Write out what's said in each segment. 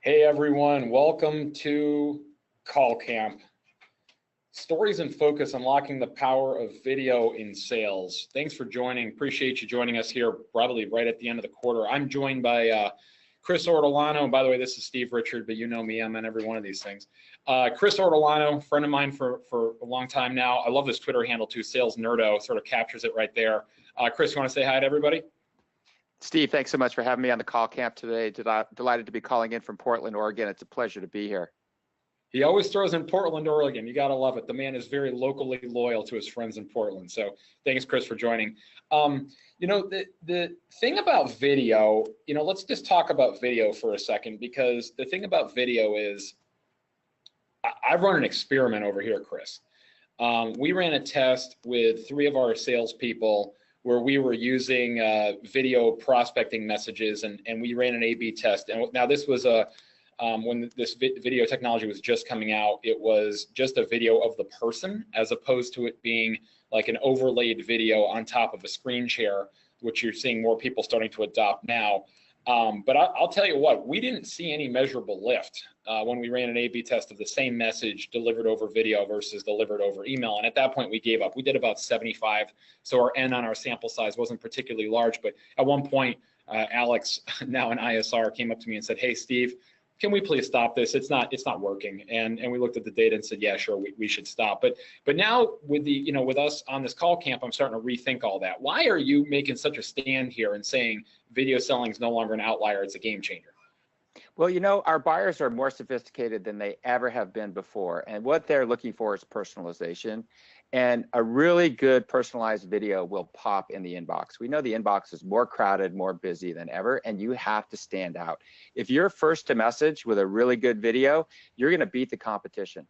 Hey everyone, welcome to Call Camp. Stories in Focus, Unlocking the Power of Video in Sales. Thanks for joining. Appreciate you joining us here, probably right at the end of the quarter. I'm joined by Chris Ortolano. And by the way, this is Steve Richard, but you know me, I'm in every one of these things. Chris Ortolano, friend of mine for a long time now. I love this Twitter handle too, Sales Nerdo, sort of captures it right there. Chris, you want to say hi to everybody? Steve, thanks so much for having me on the Call Camp today. Delighted to be calling in from Portland, Oregon. It's a pleasure to be here. He always throws in Portland, Oregon. You got to love it. The man is very locally loyal to his friends in Portland. So thanks, Chris, for joining. You know, the thing about video, you know, let's just talk about video for a second, because the thing about video is I've run an experiment over here, Chris. We ran a test with 3 of our salespeople where we were using video prospecting messages, and we ran an A/B test. And now this was when this video technology was just coming out, it was just a video of the person as opposed to it being like an overlaid video on top of a screen share, which you're seeing more people starting to adopt now. But I'll tell you what, we didn't see any measurable lift when we ran an A/B test of the same message delivered over video versus delivered over email. And at that point, we gave up. We did about 75, so our N on our sample size wasn't particularly large. But at one point, Alex, now an ISR, came up to me and said, "Hey, Steve, can we please stop this? It's not working." And we looked at the data and said, yeah, sure, we should stop. But now with with us on this Call Camp, I'm starting to rethink all that. Why are you making such a stand here and saying video selling is no longer an outlier, it's a game changer? Well, you know, our buyers are more sophisticated than they ever have been before. And what they're looking for is personalization. And a really good personalized video will pop in the inbox. We know the inbox is more crowded, more busy than ever, and you have to stand out. If you're first to message with a really good video, you're going to beat the competition.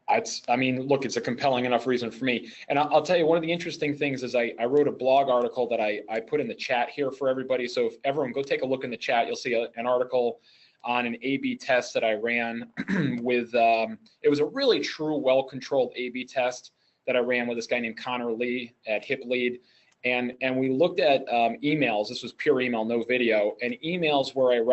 I mean, look, it's a compelling enough reason for me. And I'll tell you, one of the interesting things is I wrote a blog article that I put in the chat here for everybody. So if everyone go take a look in the chat, you'll see an article on an A/B test that I ran with, it was a really true, well-controlled A/B test that I ran with this guy named Connor Lee at HipLead. And we looked at emails. This was pure email, no video, and emails where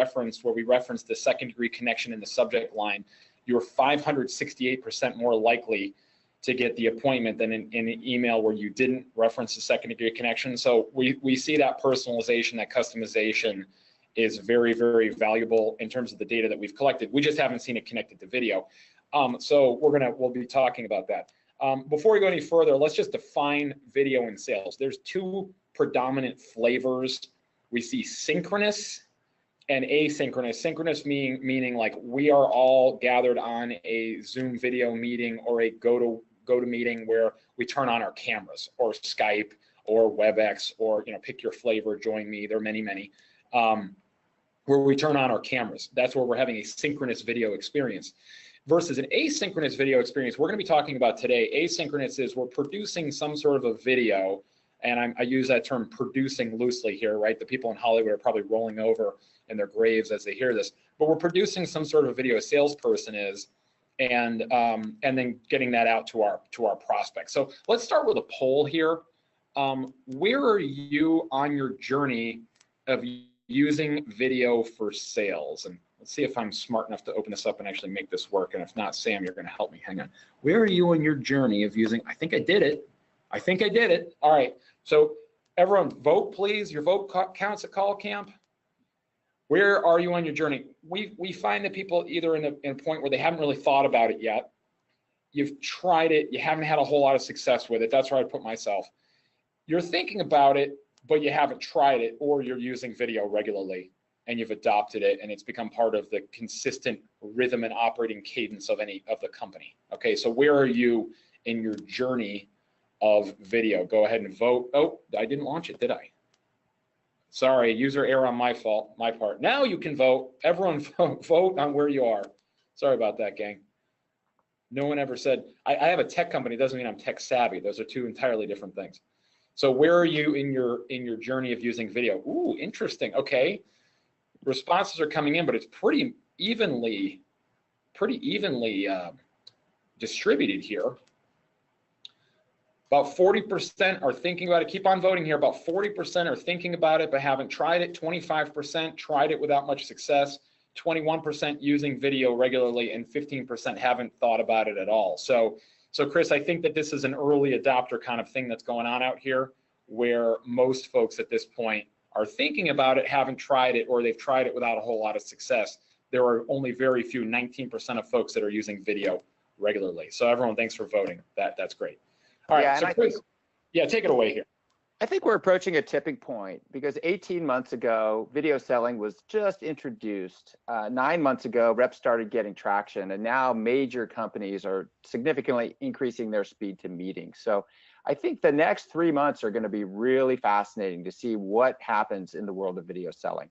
we referenced the second-degree connection in the subject line. You're 568% more likely to get the appointment than in an email where you didn't reference the second-degree connection. So we see that personalization, that customization is very, very valuable in terms of the data that we've collected. We just haven't seen it connected to video. So we'll be talking about that. Before we go any further, let's just define video in sales. There's 2 predominant flavors. We see synchronous and asynchronous. Synchronous meaning like we are all gathered on a Zoom video meeting or a go-to meeting where we turn on our cameras, or Skype or WebEx, or pick your flavor, join me. There are many. Where we turn on our cameras. That's where we're having a synchronous video experience. Versus an asynchronous video experience, we're going to be talking about today. Asynchronous is we're producing some sort of a video, and I use that term producing loosely here, right? The people in Hollywood are probably rolling over in their graves as they hear this, but we're producing some sort of video, a salesperson is, and then getting that out to our prospects. So let's start with a poll here. Where are you on your journey of using video for sales? And let's see if I'm smart enough to open this up and actually make this work. And if not, Sam, you're going to help me. Hang on. Where are you on your journey of using? I think I did it. All right. So everyone, vote, please. Your vote counts at Call Camp. Where are you on your journey? We find that people either in a point where they haven't really thought about it yet. You've tried it. You haven't had a whole lot of success with it. That's where I put myself. You're thinking about it, but you haven't tried it, or you're using video regularly and you've adopted it and it's become part of the consistent rhythm and operating cadence of the company. Okay, so where are you in your journey of video? Go ahead and vote. Oh, I didn't launch it, did I? Sorry, user error on my part. Now you can vote. Everyone vote on where you are. Sorry about that, gang. No one ever said, I have a tech company, doesn't mean I'm tech savvy. Those are 2 entirely different things. So where are you in your journey of using video? Ooh, interesting. Okay, responses are coming in, but it's pretty evenly distributed here. About 40% are thinking about it. Keep on voting here. About 40% are thinking about it but haven't tried it. 25% tried it without much success. 21% using video regularly, and 15% haven't thought about it at all. So Chris, I think that this is an early adopter kind of thing that's going on out here, where most folks at this point are thinking about it, haven't tried it, or they've tried it without a whole lot of success. There are only very few, 19% of folks that are using video regularly. So everyone, thanks for voting. That's great. All right, so Chris, yeah, take it away here. I think we're approaching a tipping point because 18 months ago, video selling was just introduced. 9 months ago, reps started getting traction, and now major companies are significantly increasing their speed to meetings. So I think the next 3 months are going to be really fascinating to see what happens in the world of video selling.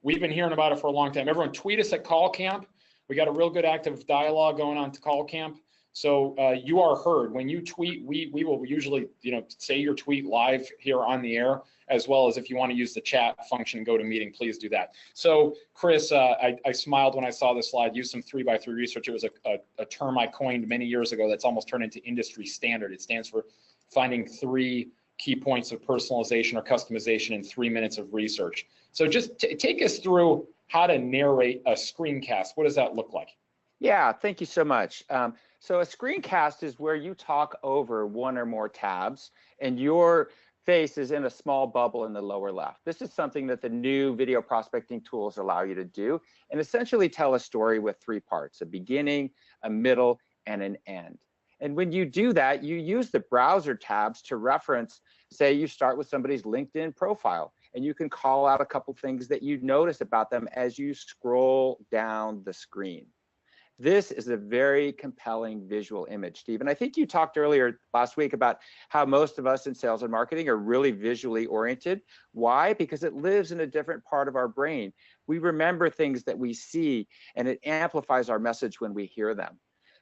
We've been hearing about it for a long time. Everyone tweet us at Call Camp. We got a real good active dialogue going on to Call Camp. So you are heard. When you tweet, we will usually, say your tweet live here on the air, as well as if you want to use the chat function, go to meeting, please do that. So Chris, I smiled when I saw this slide. Use some 3x3 research. It was a term I coined many years ago that's almost turned into industry standard. It stands for finding 3 key points of personalization or customization in 3 minutes of research. So just take us through how to narrate a screencast. What does that look like? Yeah, thank you so much. So a screencast is where you talk over one or more tabs and your face is in a small bubble in the lower left. This is something that the new video prospecting tools allow you to do, and essentially tell a story with 3 parts: a beginning, a middle, and an end. And when you do that, you use the browser tabs to reference, say you start with somebody's LinkedIn profile, and you can call out a couple things that you notice about them as you scroll down the screen. This is a very compelling visual image, Steve. And I think you talked earlier last week about how most of us in sales and marketing are really visually oriented. Why? Because it lives in a different part of our brain. We remember things that we see, and it amplifies our message when we hear them.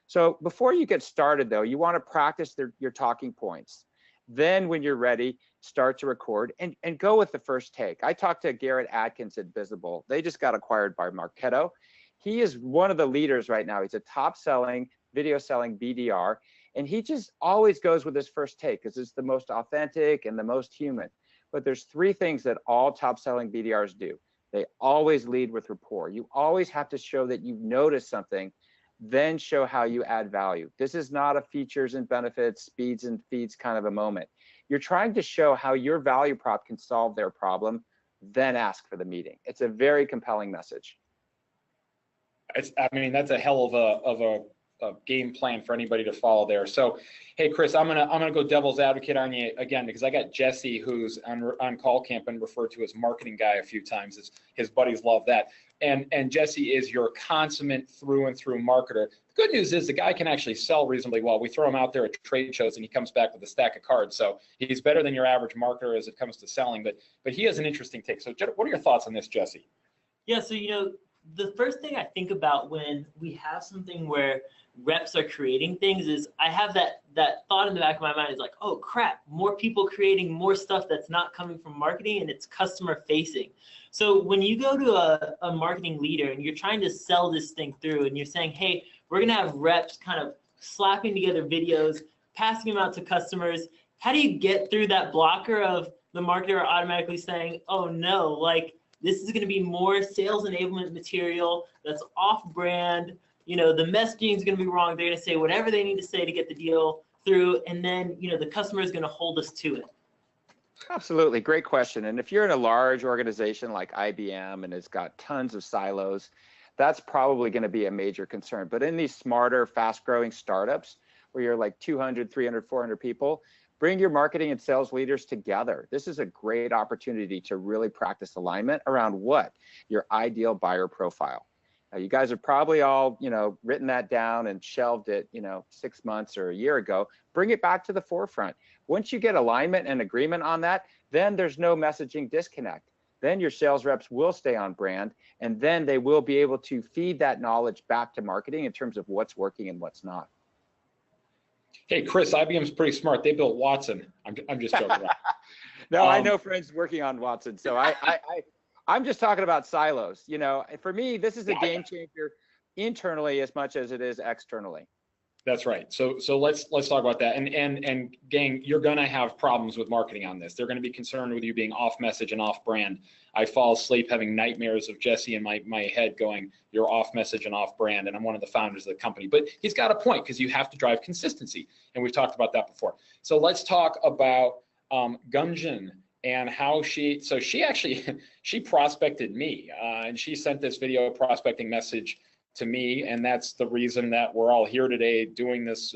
So before you get started, though, you want to practice your talking points. Then when you're ready, start to record and go with the first take. I talked to Garrett Atkins at Visible. They just got acquired by Marketo. He is one of the leaders right now. He's a top selling, video selling BDR, and he just always goes with his first take because it's the most authentic and the most human. But there's 3 things that all top selling BDRs do. They always lead with rapport. You always have to show that you've noticed something, then show how you add value. This is not a features and benefits, speeds and feeds kind of a moment. You're trying to show how your value prop can solve their problem, then ask for the meeting. It's a very compelling message. That's a hell of a game plan for anybody to follow there. So, hey, Chris, I'm gonna go devil's advocate on you again, because I got Jesse, who's on Call Camp and referred to as marketing guy a few times. His buddies love that. And Jesse is your consummate through and through marketer. The good news is the guy can actually sell reasonably well. We throw him out there at trade shows and he comes back with a stack of cards. So he's better than your average marketer as it comes to selling. But he has an interesting take. So what are your thoughts on this, Jesse? Yeah. So the first thing I think about when we have something where reps are creating things is I have that thought in the back of my mind is like, oh crap, more people creating more stuff that's not coming from marketing and it's customer facing. So when you go to a marketing leader and you're trying to sell this thing through and you're saying, hey, we're gonna have reps kind of slapping together videos, passing them out to customers, how do you get through that blocker of the marketer automatically saying, oh no, like, this is going to be more sales enablement material that's off-brand. The messaging is going to be wrong. They're going to say whatever they need to say to get the deal through, and then the customer is going to hold us to it. Absolutely, great question. And if you're in a large organization like IBM and it's got tons of silos, that's probably going to be a major concern. But in these smarter, fast-growing startups where you're like 200, 300, 400 people, bring your marketing and sales leaders together. This is a great opportunity to really practice alignment around what? Your ideal buyer profile. Now, you guys have probably all, written that down and shelved it, 6 months or a year ago. Bring it back to the forefront. Once you get alignment and agreement on that, then there's no messaging disconnect. Then your sales reps will stay on brand, and then they will be able to feed that knowledge back to marketing in terms of what's working and what's not. Hey, Chris, IBM's pretty smart. They built Watson. I'm just joking. No, I know friends working on Watson. So I'm just talking about silos. For me, this is a game changer internally as much as it is externally. That's right. So let's talk about that. And gang, you're gonna have problems with marketing on this. They're gonna be concerned with you being off message and off brand. I fall asleep having nightmares of Jesse in my head going, you're off message and off brand, and I'm one of the founders of the company. But he's got a point, because you have to drive consistency, and we've talked about that before. So let's talk about Gunjan and how she actually she prospected me, and she sent this video prospecting message to me, and that's the reason that we're all here today doing this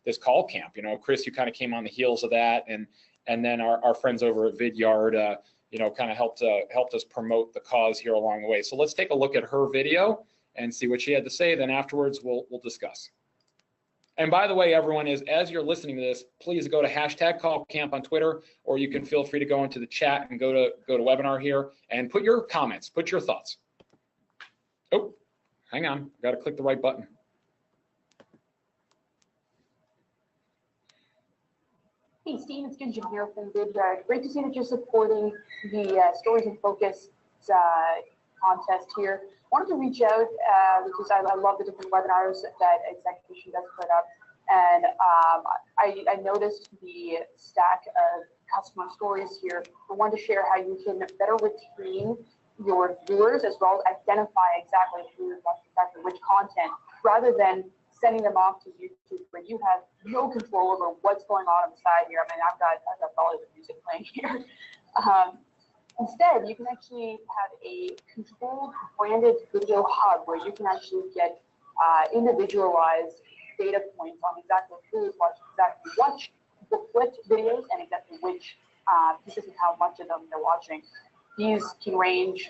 this call camp. You know, Chris, you kind of came on the heels of that, and then our friends over at Vidyard, you know, kind of helped us promote the cause here along the way. So let's take a look at her video and see what she had to say. Then afterwards, we'll discuss. And by the way, everyone, as you're listening to this, please go to #CallCamp on Twitter, or you can feel free to go into the chat and go to webinar here and put your comments, put your thoughts. Oh, hang on, got to click the right button. Hey Steve, it's Gunjan here from Vidyard. Great to see that you're supporting the Stories in Focus contest here. Wanted to reach out because I love the different webinars that Execution does put up, and I noticed the stack of customer stories here. I wanted to share how you can better retain your viewers, as well as identify exactly who wants exactly which content, rather than sending them off to YouTube where you have no control over what's going on the side here. I mean, I've got Bollywood music playing here. Instead, you can actually have a controlled branded video hub where you can actually get individualized data points on exactly who is watching exactly what videos and exactly which pieces and how much of them they're watching. These can range,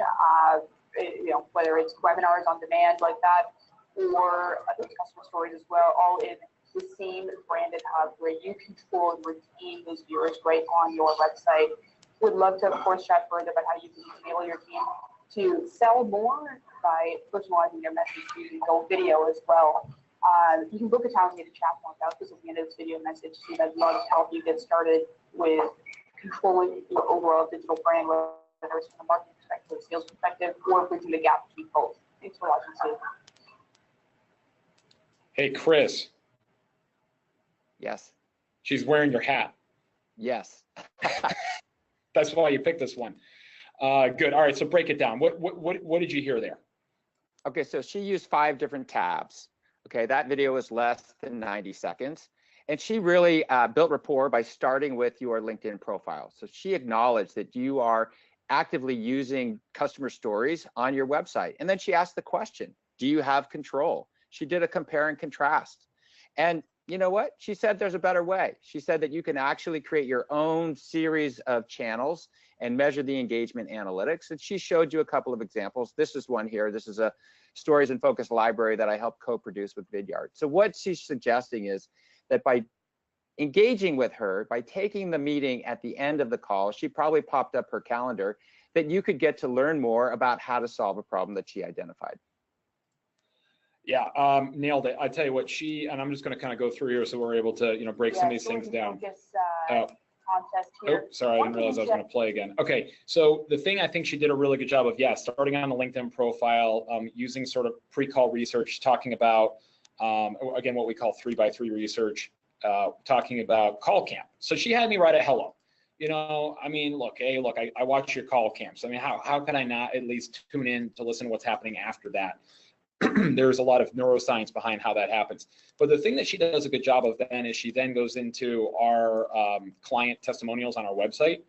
you know, whether it's webinars on demand like that, or customer stories as well, all in the same branded hub where you control and retain those viewers right on your website. Would love to, of course, chat further about how you can enable your team to sell more by personalizing their message using Go Video as well. You can book a time to get a chat point out. This is the end of this video message. So I'd love to help you get started with controlling your overall digital brand, whether it's from a marketing perspective, sales perspective, or bridging the gap between both. Thanks for watching, Steve. Hey, Chris. Yes. She's wearing your hat. Yes. That's why you picked this one. Good. All right. So break it down. What did you hear there? Okay. So she used 5 different tabs. Okay. That video was less than 90 seconds. And she really built rapport by starting with your LinkedIn profile. So she acknowledged that you are actively using customer stories on your website. And then she asked the question, do you have control? She did a compare and contrast. And you know what? She said there's a better way. She said that you can actually create your own series of channels and measure the engagement analytics. And she showed you a couple of examples. This is one here. This is a Stories in Focus library that I helped co-produce with Vidyard. So what she's suggesting is that by engaging with her, by taking the meeting at the end of the call, she probably popped up her calendar, that you could get to learn more about how to solve a problem that she identified. Yeah, nailed it. I tell you what, and I'm just going to kind of go through here so we're able to, you know, break some of these things down. Contest here. Oh, sorry, I didn't realize I was going to play again. Okay, so the thing I think she did a really good job of, starting on the LinkedIn profile, using sort of pre-call research, talking about, again, what we call 3x3 research, talking about call camp. So she had me right at hello. You know, I mean, look, I watch your call camps. I mean, how can I not at least tune in to listen to what's happening after that? There's a lot of neuroscience behind how that happens. But the thing that she does a good job of then is she then goes into our client testimonials on our website,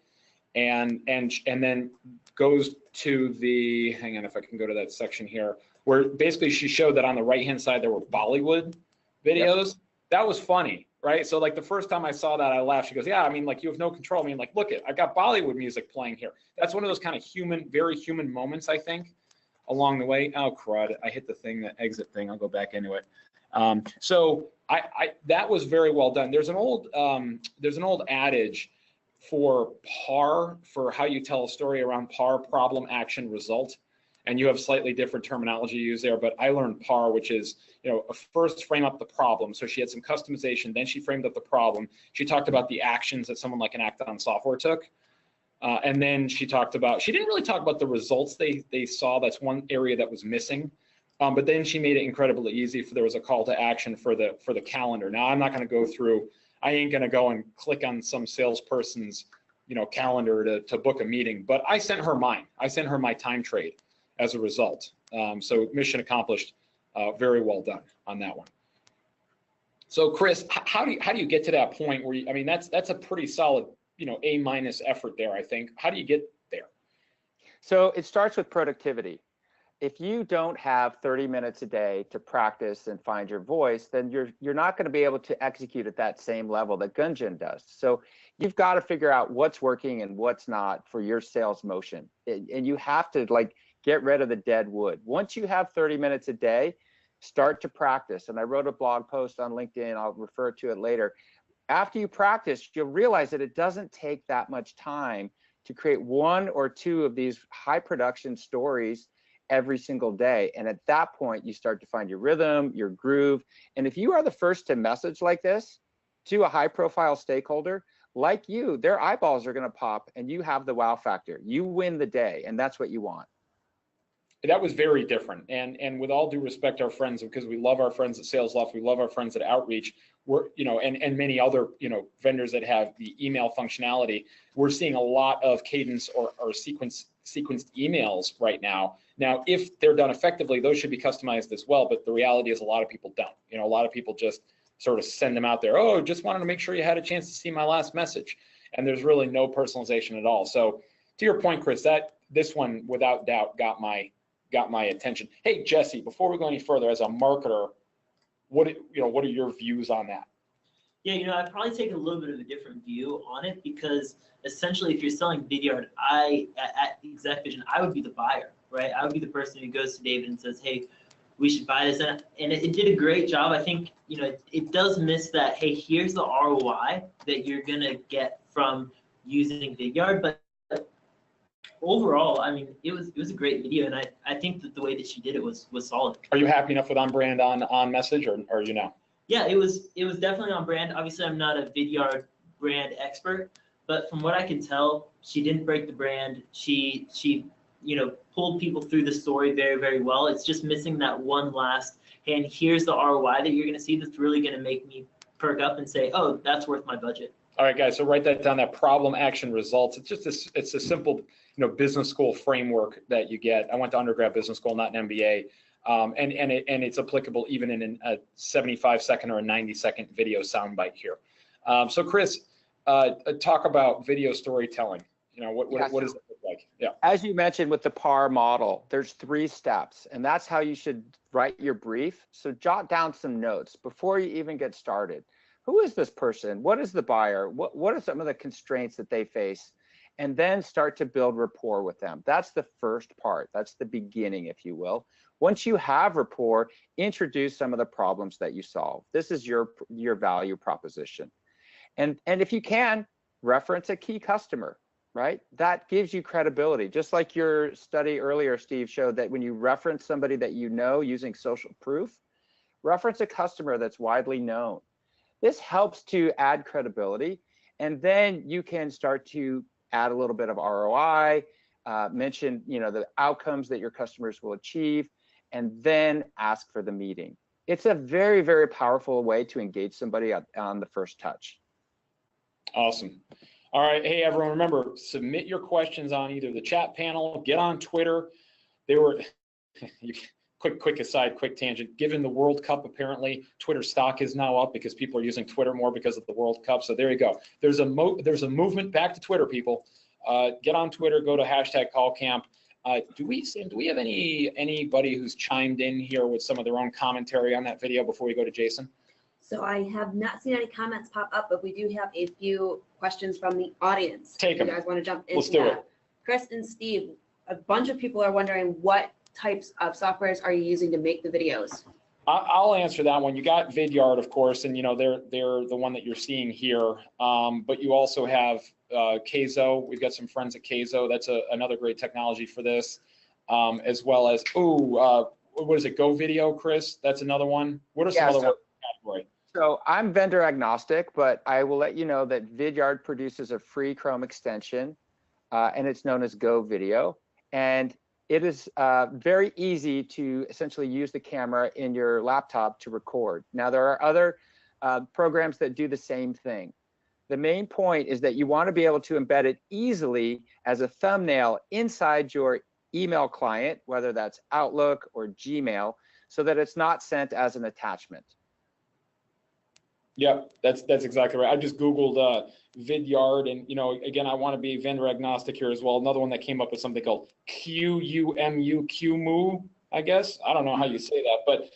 and then goes to the, hang on if I can go to that section here, where basically she showed that on the right-hand side there were Bollywood videos. Yep. That was funny, right? So like the first time I saw that, I laughed. She goes, yeah, I mean, like you have no control. I mean, like, look, I got Bollywood music playing here. That's one of those kind of very human moments, I think, along the way. Oh crud, I hit the thing, the exit thing. I'll go back into it. So that was very well done. There's an old adage for PAR, for how you tell a story around PAR, problem, action, result. And you have slightly different terminology used there, but I learned PAR, which is, you know, first frame up the problem. So she had some customization, then she framed up the problem. She talked about the actions that someone like an Act-On Software took. And then she didn't really talk about the results they saw. That's one area that was missing. But then she made it incredibly easy. There was a call to action for the calendar. Now I'm not going to go through. I ain't going to go and click on some salesperson's calendar to book a meeting. But I sent her mine. I sent her my time trade as a result. So mission accomplished. Very well done on that one. So Chris, how do you get to that point where I mean that's a pretty solid A- effort there, I think. How do you get there? So it starts with productivity. If you don't have 30 minutes a day to practice and find your voice, then you're not going to be able to execute at that same level that Gunjan does. So you've got to figure out what's working and what's not for your sales motion. And you have to get rid of the dead wood. Once you have 30 minutes a day, start to practice. And I wrote a blog post on LinkedIn. I'll refer to it later. After you practice, you'll realize that it doesn't take that much time to create one or two of these high production stories every single day. And at that point, you start to find your rhythm, your groove. And if you are the first to message like this to a high profile stakeholder, like you, their eyeballs are going to pop and you have the wow factor. You win the day, and that's what you want. That was very different. And with all due respect, our friends, because we love our friends at SalesLoft, we love our friends at Outreach, we're, and many other, vendors that have the email functionality, we're seeing a lot of cadence or sequenced emails right now. Now, if they're done effectively, those should be customized as well. But the reality is a lot of people don't. A lot of people just sort of send them out there. Oh, just wanted to make sure you had a chance to see my last message. And there's really no personalization at all. So to your point, Chris, this one without doubt got my attention. Hey, Jesse, before we go any further, as a marketer, what are your views on that? Yeah, I'd probably take a little bit of a different view on it, because essentially if you're selling Vidyard, at ExecVision, I would be the buyer, right? I would be the person who goes to David and says, hey, we should buy this. And it did a great job. I think, it does miss that, hey, here's the ROI that you're going to get from using Vidyard. But overall, I mean, it was a great video, and I think that the way that she did it was solid. Are you happy enough with on brand on message, or Yeah, it was definitely on brand. Obviously, I'm not a Vidyard brand expert, but from what I can tell, she didn't break the brand. She pulled people through the story very, very well. It's just missing that one last, and here's the ROI that you're going to see that's really going to make me perk up and say, oh, that's worth my budget. All right, guys, so write that down, that problem, action, results. It's a simple, business school framework that you get. I went to undergrad business school, not an MBA. And it's applicable even in a 75-second or a 90-second video soundbite here. So Chris, talk about video storytelling. What does it look like? Yeah. As you mentioned with the PAR model, there's 3 steps, and that's how you should write your brief. So jot down some notes before you even get started. Who is this person? What is the buyer? What are some of the constraints that they face? And then start to build rapport with them. That's the first part. That's the beginning, if you will. Once you have rapport, introduce some of the problems that you solve. This is your value proposition. And if you can, reference a key customer, right? That gives you credibility. Just like your study earlier, Steve, showed that when you reference somebody that you know using social proof, reference a customer that's widely known. This helps to add credibility, and then you can start to add a little bit of ROI, mention the outcomes that your customers will achieve, and then ask for the meeting. It's a very, very powerful way to engage somebody on the first touch. Awesome. All right, hey everyone, remember, submit your questions on either the chat panel, get on Twitter. Quick aside, quick tangent. Given the World Cup, apparently Twitter stock is now up because people are using Twitter more because of the World Cup. So there you go. There's a movement back to Twitter, people. Get on Twitter. Go to #CallCamp. Do we have anybody who's chimed in here with some of their own commentary on that video before we go to Jason? So I have not seen any comments pop up, but we do have a few questions from the audience. Take them. You guys want to jump into Let's do it. Chris and Steve, a bunch of people are wondering what types of softwares are you using to make the videos? I'll answer that one. You got Vidyard, of course, and they're the one that you're seeing here. But you also have Keizo. We've got some friends at Keizo. That's another great technology for this, as well as what is it? Go Video, Chris. That's another one. What are some other ones in the category? So I'm vendor agnostic, but I will let you know that Vidyard produces a free Chrome extension, and it's known as Go Video. And it is very easy to essentially use the camera in your laptop to record. Now, there are other programs that do the same thing. The main point is that you want to be able to embed it easily as a thumbnail inside your email client, whether that's Outlook or Gmail, so that it's not sent as an attachment. Yep, that's exactly right. I just Googled Vidyard, and again, I want to be vendor agnostic here as well. Another one that came up with something called QUMU, I guess. I don't know how you say that, but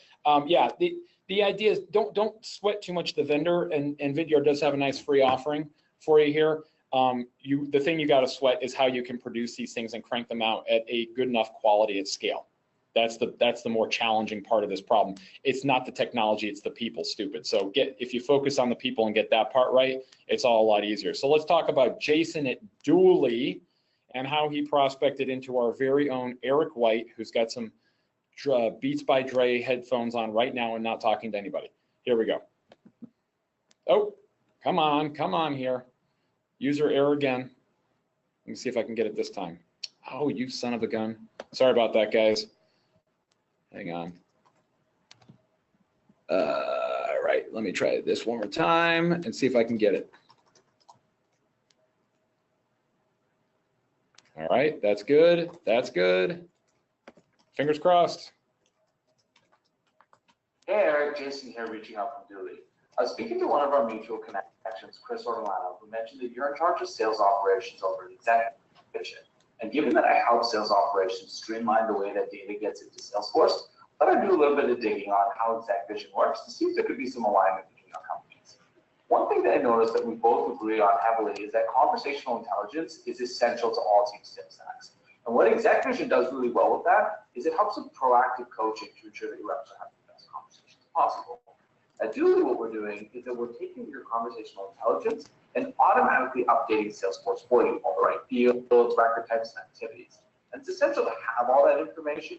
yeah, the idea is don't sweat too much the vendor, and Vidyard does have a nice free offering for you here. The thing you got to sweat is how you can produce these things and crank them out at a good enough quality at scale. That's the more challenging part of this problem. It's not the technology, it's the people, stupid. So if you focus on the people and get that part right, it's all a lot easier. So let's talk about Jason at Dooley and how he prospected into our very own Eric White, who's got some Beats by Dre headphones on right now and not talking to anybody. Here we go. Oh, come on here. User error again. Let me see if I can get it this time. Oh, you son of a gun. Sorry about that, guys. Hang on. All right, let me try this one more time and see if I can get it. All right, that's good. That's good. Fingers crossed. Hey Eric, Jason here reaching out from Dooley. I was speaking to one of our mutual connections, Chris Ortolano, who mentioned that you're in charge of sales operations over at Executive Vision. And given that I help sales operations streamline the way that data gets into Salesforce, I thought I'd do a little bit of digging on how Exec Vision works to see if there could be some alignment between our companies. One thing that I noticed that we both agree on heavily is that conversational intelligence is essential to all team sales stacks. And what Exec Vision does really well with that is it helps with proactive coaching to ensure that your reps are having the best conversations possible. At Dooley, what we're doing is that we're taking your conversational intelligence and automatically updating Salesforce for you, all the right fields, record types, and activities. And it's essential to have all that information.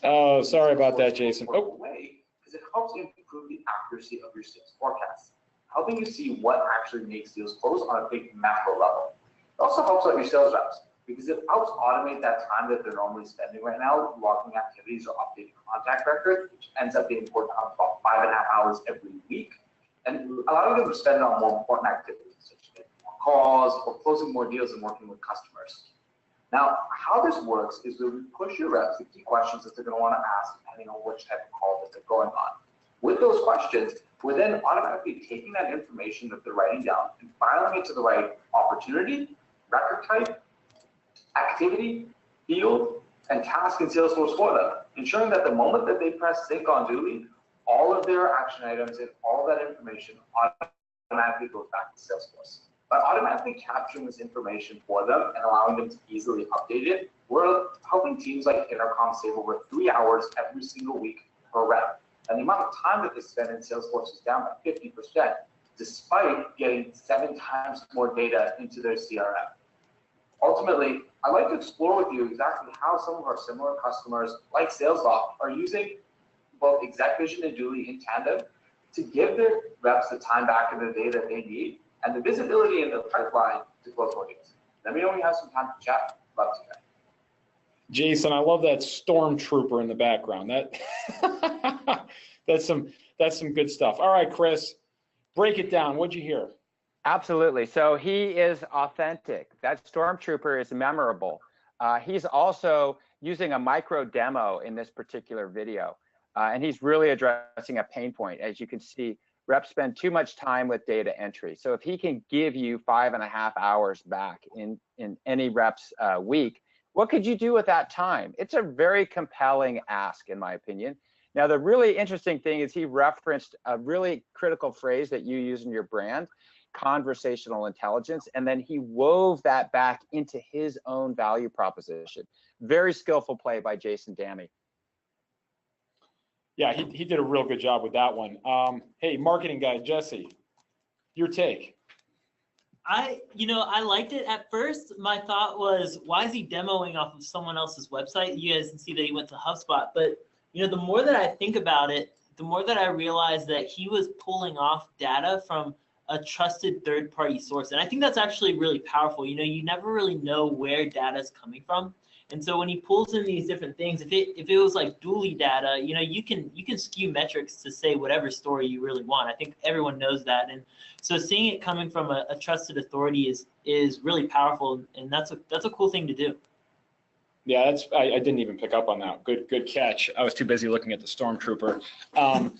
Oh, sorry about that, Jason. Oh, because it helps improve the accuracy of your sales forecasts, helping you see what actually makes deals close on a big macro level. It also helps out your sales reps because it helps automate that time that they're normally spending right now logging activities or updating contact records, which ends up being important about 5.5 hours every week, and allowing them to spend on more important activities, such as making more calls or closing more deals and working with customers. Now, how this works is that we push your reps the key questions that they're going to want to ask depending on which type of call that they're going on. With those questions, we're then automatically taking that information that they're writing down and filing it to the right opportunity, record type, activity, field, and task in Salesforce for them, ensuring that the moment that they press sync on Dooley, all of their action items and all that information automatically goes back to Salesforce. By automatically capturing this information for them and allowing them to easily update it, we're helping teams like Intercom save over 3 hours every single week per rep. And the amount of time that they spend in Salesforce is down by 50%, despite getting 7 times more data into their CRM. Ultimately, I'd like to explore with you exactly how some of our similar customers, like SalesLoft, are using both Exec Vision and Dooley in tandem to give their reps the time back in the data they need and the visibility in the pipeline to close more deals. Let me know when you have some time to chat. Love to chat. Jason, I love that stormtrooper in the background. That's some good stuff. All right, Chris, break it down. What'd you hear? Absolutely. So he is authentic. That stormtrooper is memorable. He's also using a micro demo in this particular video. And he's really addressing a pain point. As you can see, reps spend too much time with data entry. So if he can give you 5.5 hours back in any rep's week, what could you do with that time? It's a very compelling ask, in my opinion. Now, the really interesting thing is he referenced a really critical phrase that you use in your brand, conversational intelligence, and then he wove that back into his own value proposition. Very skillful play by Jason Dammy. Yeah, he did a real good job with that one. Hey, marketing guy, Jesse, your take. I liked it at first. My thought was, why is he demoing off of someone else's website? You guys can see that he went to HubSpot. But, the more that I think about it, the more that I realize that he was pulling off data from a trusted third-party source. And I think that's actually really powerful. You never really know where data is coming from. And so when he pulls in these different things, if it was like dually data, you know, you can skew metrics to say whatever story you really want. I think everyone knows that. And so seeing it coming from a trusted authority is really powerful, and that's a cool thing to do. Yeah, I didn't even pick up on that. Good catch. I was too busy looking at the stormtrooper. I'll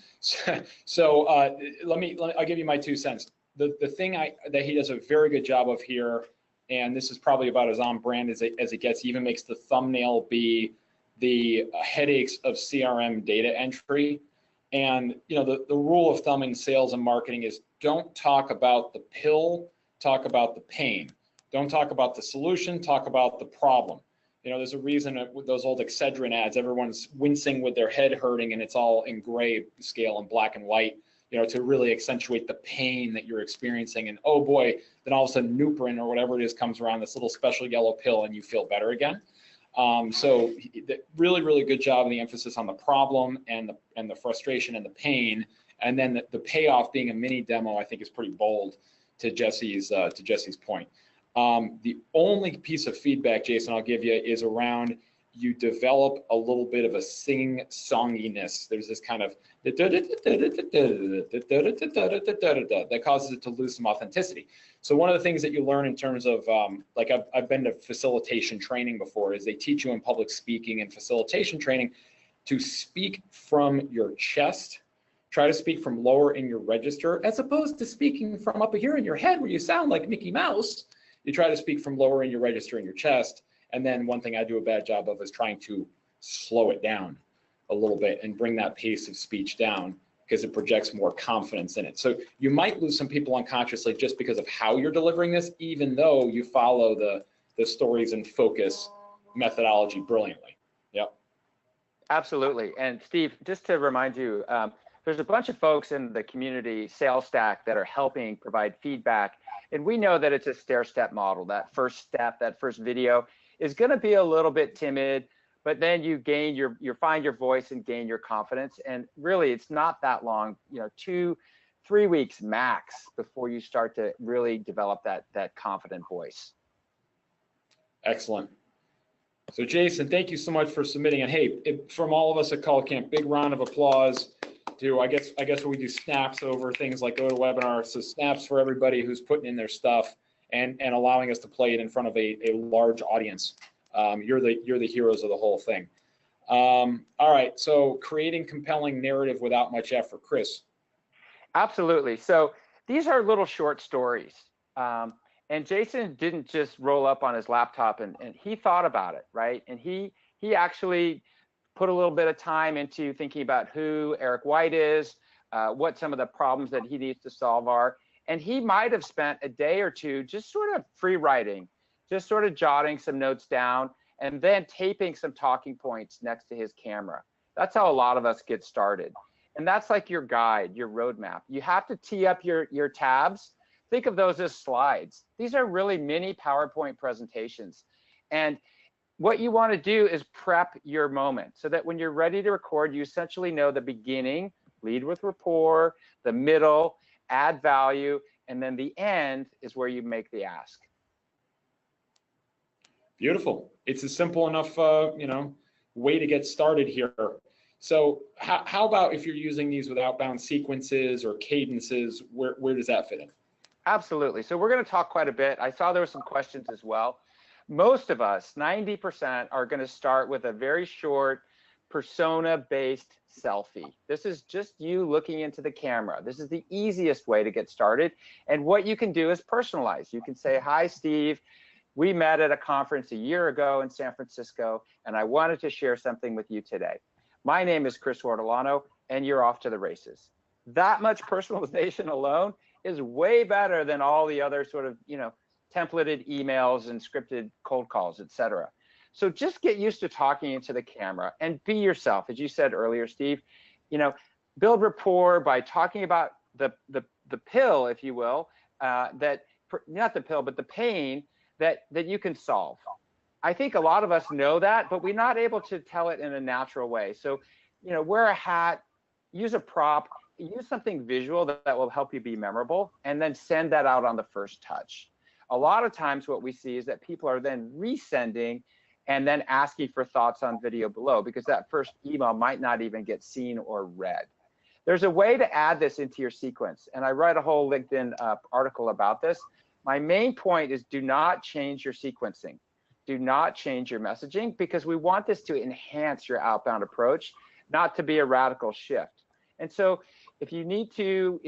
give you my 2 cents. The thing that he does a very good job of here, and this is probably about as on brand as it gets, he even makes the thumbnail be the headaches of CRM data entry. And you know, the rule of thumb in sales and marketing is don't talk about the pill, talk about the pain. Don't talk about the solution, talk about the problem. You know, there's a reason with those old Excedrin ads, everyone's wincing with their head hurting and it's all in gray scale and black and white, you know, to really accentuate the pain that you're experiencing. And oh boy, then all of a sudden Nuprin or whatever it is comes around, this little special yellow pill, and you feel better again. So really good job in the emphasis on the problem and the frustration and the pain. And then the payoff being a mini demo, I think is pretty bold to Jesse's point. The only piece of feedback, Jason, I'll give you is around you develop a little bit of a sing-songiness. There's this kind of that causes it to lose some authenticity. So one of the things that you learn in terms of, like I've been to facilitation training before, is they teach you in public speaking and facilitation training to speak from your chest. Try to speak from lower in your register, as opposed to speaking from up here in your head where you sound like Mickey Mouse. You try to speak from lower in your register in your chest. And then one thing I do a bad job of is trying to slow it down a little bit and bring that pace of speech down, because it projects more confidence in it. So you might lose some people unconsciously just because of how you're delivering this, even though you follow the stories and focus methodology brilliantly. Yep. Absolutely. And Steve, just to remind you, there's a bunch of folks in the community SalesStack that are helping provide feedback. And we know that it's a stair-step model. That first step, that first video is going to be a little bit timid, but then you gain you find your voice and gain your confidence. And really, it's not that long, you know, 2-3 weeks max before you start to really develop that confident voice. Excellent. So Jason, thank you so much for submitting. And hey, from all of us at Call Camp, big round of applause to, I guess we do snaps over things like GoToWebinar. So snaps for everybody who's putting in their stuff and allowing us to play it in front of a large audience. You're the heroes of the whole thing. All right, so creating compelling narrative without much effort. Chris. Absolutely. So these are little short stories. And Jason didn't just roll up on his laptop and he thought about it, right? And he actually put a little bit of time into thinking about who Eric White is, what some of the problems that he needs to solve are. And he might have spent a day or two just sort of free writing, just sort of jotting some notes down and then taping some talking points next to his camera. That's how a lot of us get started. And that's like your guide, your roadmap. You have to tee up your tabs. Think of those as slides. These are really mini PowerPoint presentations. And what you want to do is prep your moment so that when you're ready to record, you essentially know the beginning, lead with rapport, the middle, add value, and then the end is where you make the ask. Beautiful. It's a simple enough, way to get started here. So how about if you're using these with outbound sequences or cadences, where does that fit in? Absolutely. So we're going to talk quite a bit. I saw there were some questions as well. Most of us, 90%, are going to start with a very short persona-based selfie. This is just you looking into the camera. This is the easiest way to get started. And what you can do is personalize. You can say, hi, Steve. We met at a conference a year ago in San Francisco, and I wanted to share something with you today. My name is Chris Ortolano, and you're off to the races. That much personalization alone is way better than all the other sort of, templated emails and scripted cold calls, etc. So just get used to talking into the camera and be yourself. As you said earlier, Steve, build rapport by talking about the pill, if you will, not the pill, but the pain that you can solve. I think a lot of us know that, but we're not able to tell it in a natural way. So, wear a hat, use a prop, use something visual that will help you be memorable, and then send that out on the first touch. A lot of times what we see is that people are then resending and then asking for thoughts on video below, because that first email might not even get seen or read. There's a way to add this into your sequence, and I write a whole LinkedIn article about this. My main point is, do not change your sequencing. Do not change your messaging, because we want this to enhance your outbound approach, not to be a radical shift. And so if you need to,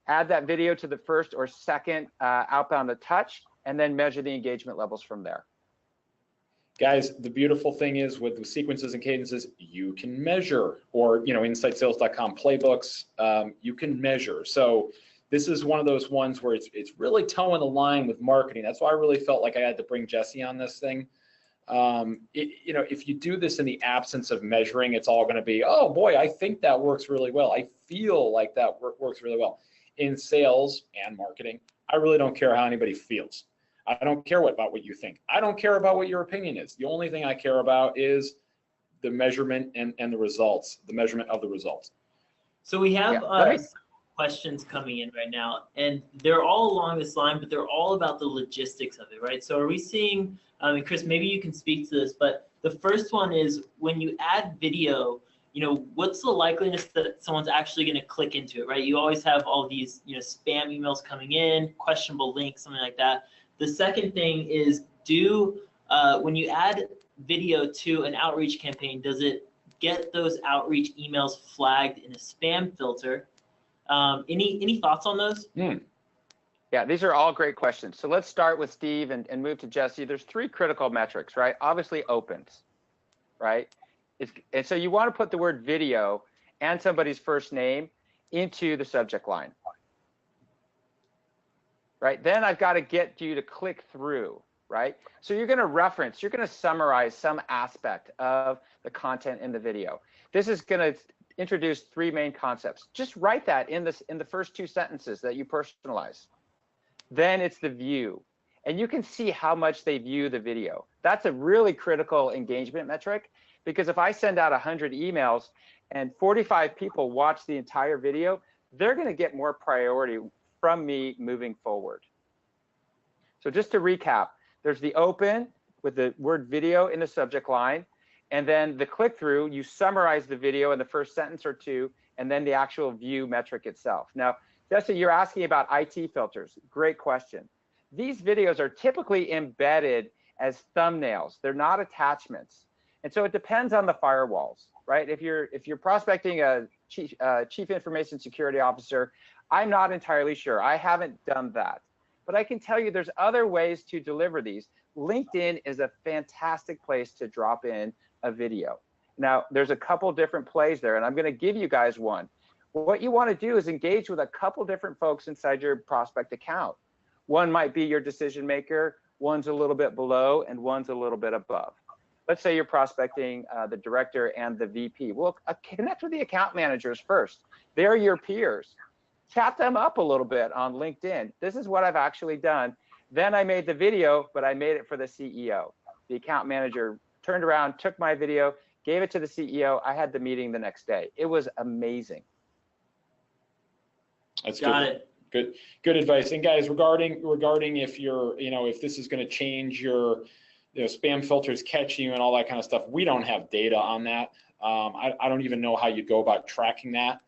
add that video to the first or second outbound touch, and then measure the engagement levels from there. Guys, the beautiful thing is with the sequences and cadences, you can measure, or InsightSales.com playbooks, you can measure. So this is one of those ones where it's really towing the line with marketing. That's why I really felt like I had to bring Jesse on this thing. If you do this in the absence of measuring, it's all going to be, oh boy, I think that works really well. I feel like that works really well. In sales and marketing, I really don't care how anybody feels. I don't care about what you think. I don't care about what your opinion is. The only thing I care about is the measurement and the results, the measurement of the results. So we have questions coming in right now, and they're all along this line, but they're all about the logistics of it, right? So are we seeing, and Chris, maybe you can speak to this, but the first one is, when you add video, what's the likeliness that someone's actually going to click into it, right? You always have all these, spam emails coming in, questionable links, something like that. The second thing is, when you add video to an outreach campaign, does it get those outreach emails flagged in a spam filter? Any thoughts on those? Yeah, these are all great questions. So let's start with Steve and move to Jesse. There's 3 critical metrics, right? Obviously opens, right? And so you want to put the word video and somebody's first name into the subject line. Right? Then I've got to get you to click through, right? So you're going to summarize some aspect of the content in the video. This is going to introduce 3 main concepts. Just write that in the first 2 sentences that you personalize. Then it's the view, and you can see how much they view the video. That's a really critical engagement metric, because if I send out 100 emails and 45 people watch the entire video, they're going to get more priority from me moving forward. So just to recap, there's the open with the word video in the subject line, and then the click through, you summarize the video in the first sentence or 2, and then the actual view metric itself. Now, Jesse, you're asking about IT filters. Great question. These videos are typically embedded as thumbnails. They're not attachments. And so it depends on the firewalls, right? If you're prospecting a chief information security officer, I'm not entirely sure. I haven't done that. But I can tell you there's other ways to deliver these. LinkedIn is a fantastic place to drop in a video. Now, there's a couple different plays there, and I'm going to give you guys one. What you want to do is engage with a couple different folks inside your prospect account. One might be your decision maker, one's a little bit below, and one's a little bit above. Let's say you're prospecting the director and the VP. Well, connect with the account managers first. They're your peers. Chat them up a little bit on LinkedIn. This is what I've actually done. Then I made the video, but I made it for the CEO. The account manager turned around, took my video, gave it to the CEO. I had the meeting the next day. It was amazing. That's good. Good advice. And guys, regarding if you're, if this is going to change your, spam filters catch you and all that kind of stuff, we don't have data on that. I don't even know how you'd go about tracking that.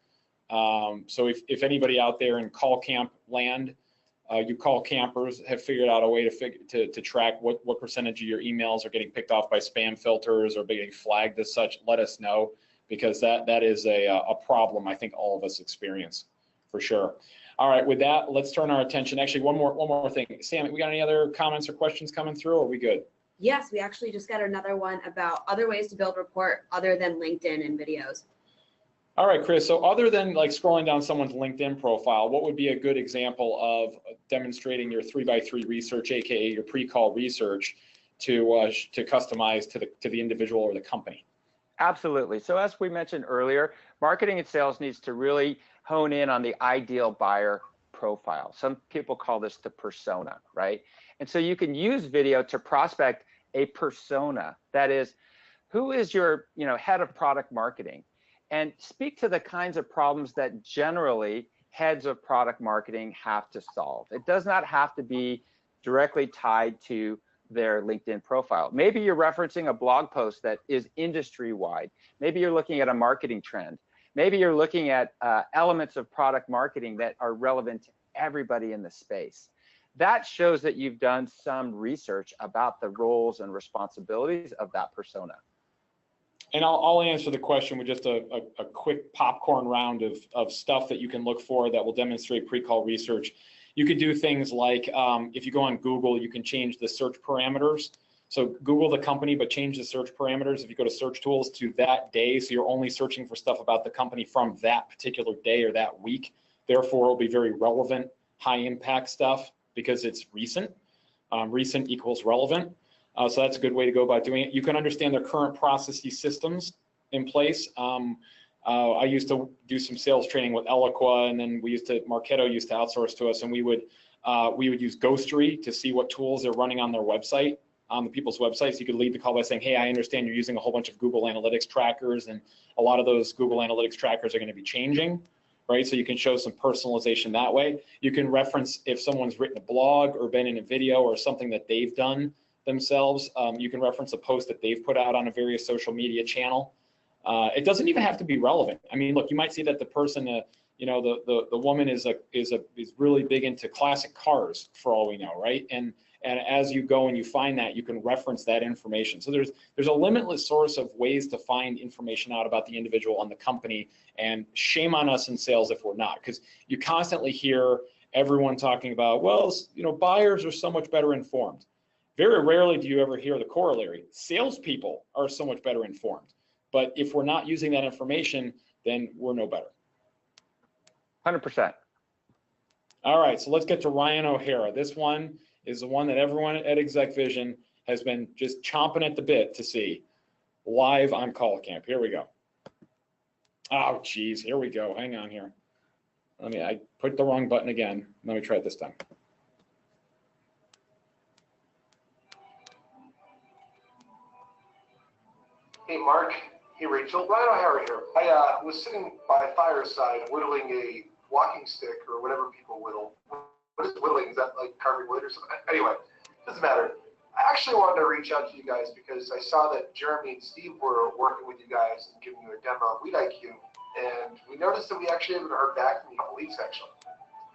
So if anybody out there in call camp land, you call campers, have figured out a way to track what percentage of your emails are getting picked off by spam filters or getting flagged as such, let us know, because that is a problem I think all of us experience for sure. All right, with that, let's turn our attention. Actually, one more thing. Sam, we got any other comments or questions coming through, or are we good? Yes, we actually just got another one about other ways to build rapport other than LinkedIn and videos. All right, Chris, so other than like scrolling down someone's LinkedIn profile, what would be a good example of demonstrating your 3x3 research, aka your pre-call research, to customize to the individual or the company? Absolutely. So as we mentioned earlier, marketing and sales needs to really hone in on the ideal buyer profile. Some people call this the persona, right? And so you can use video to prospect a persona. That is, who is your head of product marketing? And speak to the kinds of problems that generally heads of product marketing have to solve. It does not have to be directly tied to their LinkedIn profile. Maybe you're referencing a blog post that is industry-wide. Maybe you're looking at a marketing trend. Maybe you're looking at elements of product marketing that are relevant to everybody in the space. That shows that you've done some research about the roles and responsibilities of that persona. And I'll answer the question with just a quick popcorn round of stuff that you can look for that will demonstrate pre-call research. You could do things like, if you go on Google, you can change the search parameters. So Google the company, but change the search parameters. If you go to search tools to that day, so you're only searching for stuff about the company from that particular day or that week. Therefore, it'll be very relevant, high impact stuff because it's recent. Recent equals relevant. So that's a good way to go about doing it. You can understand their current processes systems in place. I used to do some sales training with Eloqua, and then Marketo used to outsource to us, and we would use Ghostery to see what tools they're running on their website, on the people's websites. You could lead the call by saying, hey, I understand you're using a whole bunch of Google Analytics trackers, and a lot of those Google Analytics trackers are going to be changing, right? So you can show some personalization that way. You can reference if someone's written a blog or been in a video or something that they've done themselves. You can reference a post that they've put out on a various social media channel. It doesn't even have to be relevant. I mean, look, you might see that the person, the woman is really big into classic cars, for all we know, right? And as you go and you find that, you can reference that information. So there's a limitless source of ways to find information out about the individual and the company, and shame on us in sales if we're not, because you constantly hear everyone talking about, well, buyers are so much better informed. Very rarely do you ever hear the corollary. Salespeople are so much better informed. But if we're not using that information, then we're no better. 100%. All right, so let's get to Ryan O'Hara. This one is the one that everyone at Exec Vision has been just chomping at the bit to see live on Call Camp. Here we go. Oh, geez, here we go. Hang on here. I put the wrong button again. Let me try it this time. Hey, Mark. Hey, Rachel. Ryan O'Hara here. I was sitting by a fireside whittling a walking stick or whatever people whittle. What is whittling? Is that like carving wood or something? Anyway, doesn't matter. I actually wanted to reach out to you guys because I saw that Jeremy and Steve were working with you guys and giving you a demo of LeadIQ, and we noticed that we actually haven't heard back from you in a couple weeks, actually.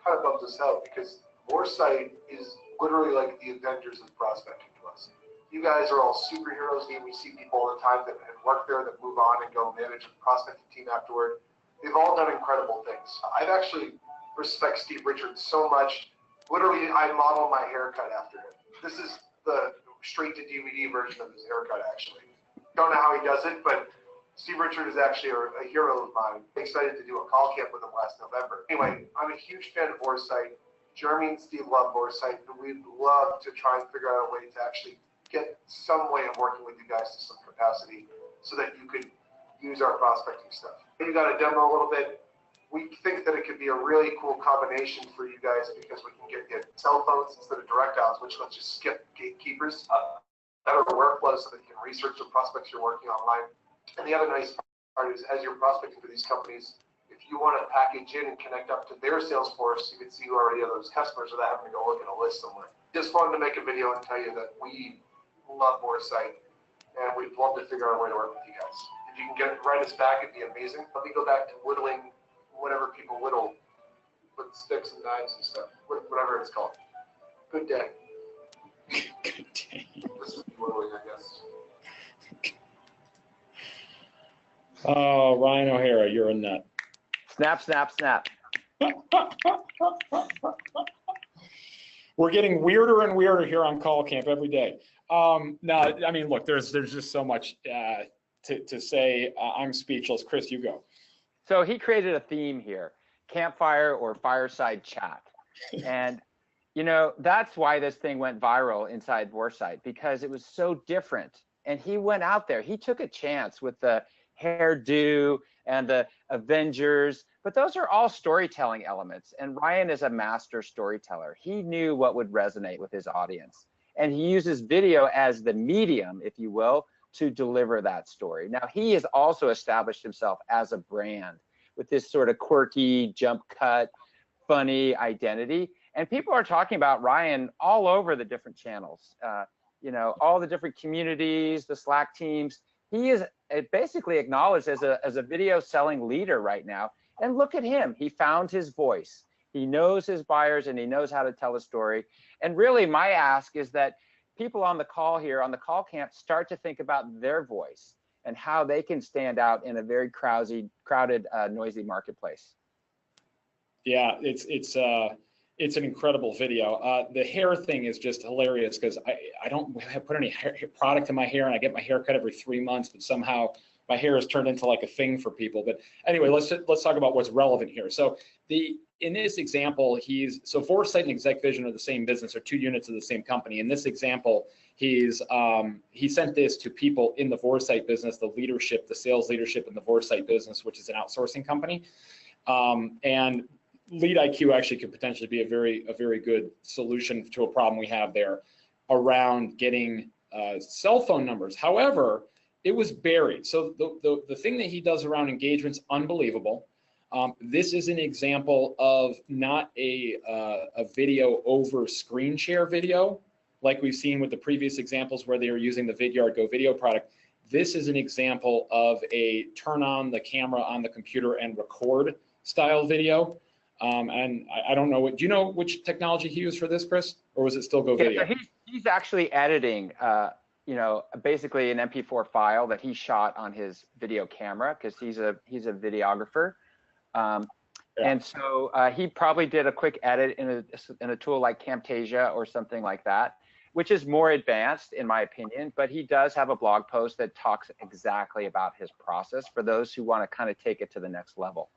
Kind of bummed us out because Foresight is literally like the Avengers of prospecting to us. You guys are all superheroes, and we see people all the time that work there that move on and go manage a prospecting team afterward. They've all done incredible things. I've actually respect Steve Richards so much. Literally, I model my haircut after him. This is the straight to DVD version of his haircut, actually. Don't know how he does it, but Steve Richards is actually a hero of mine. I'm excited to do a call camp with him last November. Anyway, I'm a huge fan of Foresight. Jeremy and Steve love Foresight, and we'd love to try and figure out a way to actually get some way of working with you guys to some capacity so that you could use our prospecting stuff. You got a demo a little bit. We think that it could be a really cool combination for you guys because we can get cell phones instead of direct dials, which lets you skip gatekeepers, better workflow so that you can research the prospects you're working online. And the other nice part is as you're prospecting for these companies, if you want to package in and connect up to their Salesforce, you can see who already are those customers without having to go look at a list somewhere. Just wanted to make a video and tell you that we love Foresight, and we'd love to figure out a way to work with you guys. If you can write us back, it'd be amazing. Let me go back to whittling whatever people whittle with sticks and knives and stuff, whatever it's called. Good day. Good day. This is whittling, I guess. Oh, Ryan O'Hara, you're a nut. Snap, snap, snap. We're getting weirder and weirder here on Call Camp every day. No, I mean, look, there's just so much to say. I'm speechless. Chris, you go. So he created a theme here, campfire or fireside chat. And, that's why this thing went viral inside Foresight, because it was so different. And he went out there. He took a chance with the hairdo and the Avengers, but those are all storytelling elements. And Ryan is a master storyteller. He knew what would resonate with his audience. And he uses video as the medium, if you will, to deliver that story. Now, he has also established himself as a brand with this sort of quirky, jump cut, funny identity. And people are talking about Ryan all over the different channels. all the different communities, the Slack teams. He is basically acknowledged as a video selling leader right now. And look at him. He found his voice. He knows his buyers and he knows how to tell a story. And really my ask is that people on the call here, on the call camp, start to think about their voice and how they can stand out in a very crowded, noisy marketplace. Yeah, it's an incredible video. The hair thing is just hilarious because I don't put any product in my hair, and I get my hair cut every 3 months, but somehow my hair has turned into like a thing for people. But anyway, let's talk about what's relevant here. So in this example, Foresight and Exec Vision are the same business, or two units of the same company. In this example, he sent this to people in the Foresight business, the leadership, the sales leadership in the Foresight business, which is an outsourcing company. And LeadIQ actually could potentially be a very good solution to a problem we have there around getting cell phone numbers. However, it was buried. So the thing that he does around engagement's unbelievable. This is an example of not a video over screen share video, like we've seen with the previous examples where they were using the Vidyard Go Video product. This is an example of a turn on the camera on the computer and record style video. And I don't know do you know which technology he used for this, Chris, or was it still Go Video? So he's actually editing, basically an MP4 file that he shot on his video camera because he's a videographer. And so he probably did a quick edit in a tool like Camtasia or something like that, which is more advanced in my opinion, but he does have a blog post that talks exactly about his process for those who want to kind of take it to the next level.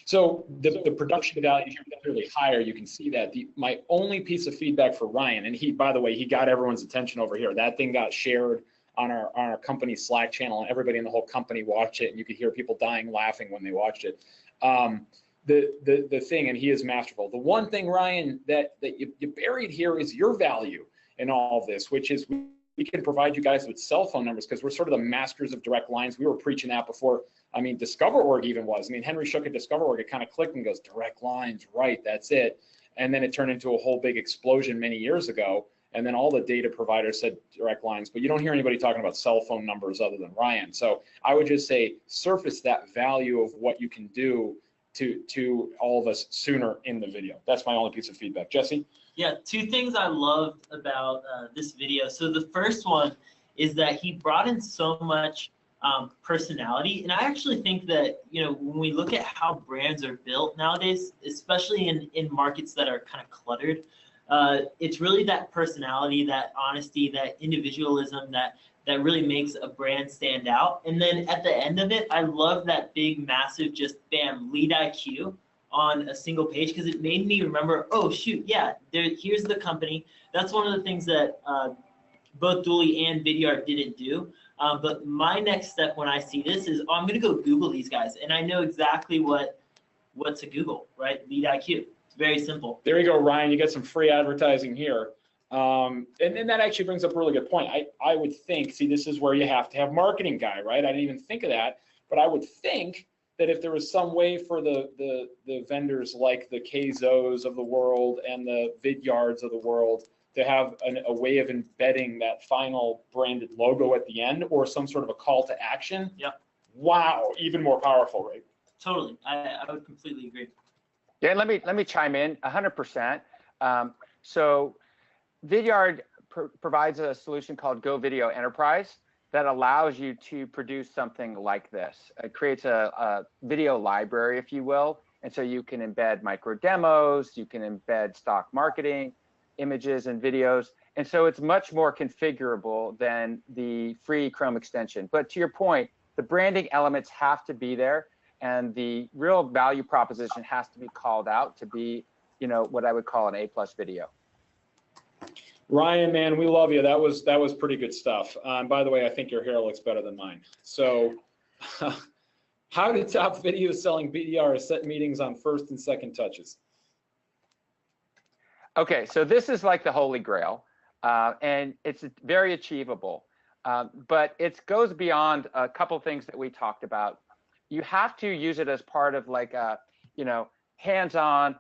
So the production value is really higher. You can see that. My only piece of feedback for Ryan, and by the way, he got everyone's attention over here. That thing got shared on our company Slack channel, and everybody in the whole company watched it, and you could hear people dying laughing when they watched it. The thing, and he is masterful. The one thing, Ryan, that you buried here is your value in all of this, which is we can provide you guys with cell phone numbers because we're sort of the masters of direct lines. We were preaching that before. I mean, DiscoverOrg even was. I mean, Henry shook at DiscoverOrg. It kind of clicked and goes, direct lines, right, that's it. And then it turned into a whole big explosion many years ago. And then all the data providers said direct lines, but you don't hear anybody talking about cell phone numbers other than Ryan. So I would just say surface that value of what you can do to all of us sooner in the video. That's my only piece of feedback. Jesse? Yeah, two things I loved about this video. So the first one is that he brought in so much personality. And I actually think that, when we look at how brands are built nowadays, especially in markets that are kind of cluttered, it's really that personality, that honesty, that individualism that really makes a brand stand out. And then at the end of it, I love that big, massive, just bam, LeadIQ on a single page, because it made me remember, oh shoot, yeah, here's the company. That's one of the things that both Dooley and Vidyard didn't do. But my next step when I see this is, I'm gonna go Google these guys, and I know exactly what to Google, right? LeadIQ. It's very simple. There you go, Ryan. You get some free advertising here. And then that actually brings up a really good point. I would think, see, this is where you have to have marketing guy, right? I didn't even think of that, but I would think that if there was some way for the vendors like the Kazos of the world and the Vidyards of the world to have a way of embedding that final branded logo at the end or some sort of a call to action. Yeah. Wow, even more powerful, right? Totally, I would completely agree. Yeah, and let me chime in 100%. So Vidyard provides a solution called Go Video Enterprise that allows you to produce something like this. It creates a video library, if you will. And so you can embed micro demos, you can embed stock marketing, images and videos. And so it's much more configurable than the free Chrome extension. But to your point, the branding elements have to be there, and the real value proposition has to be called out to be, what I would call an A+ video. Ryan, man, we love you. That was pretty good stuff. By the way, I think your hair looks better than mine. So how do top video selling BDRs set meetings on first and second touches? Okay, so this is like the holy grail, and it's very achievable, but it goes beyond a couple things that we talked about. You have to use it as part of like a, hands-on,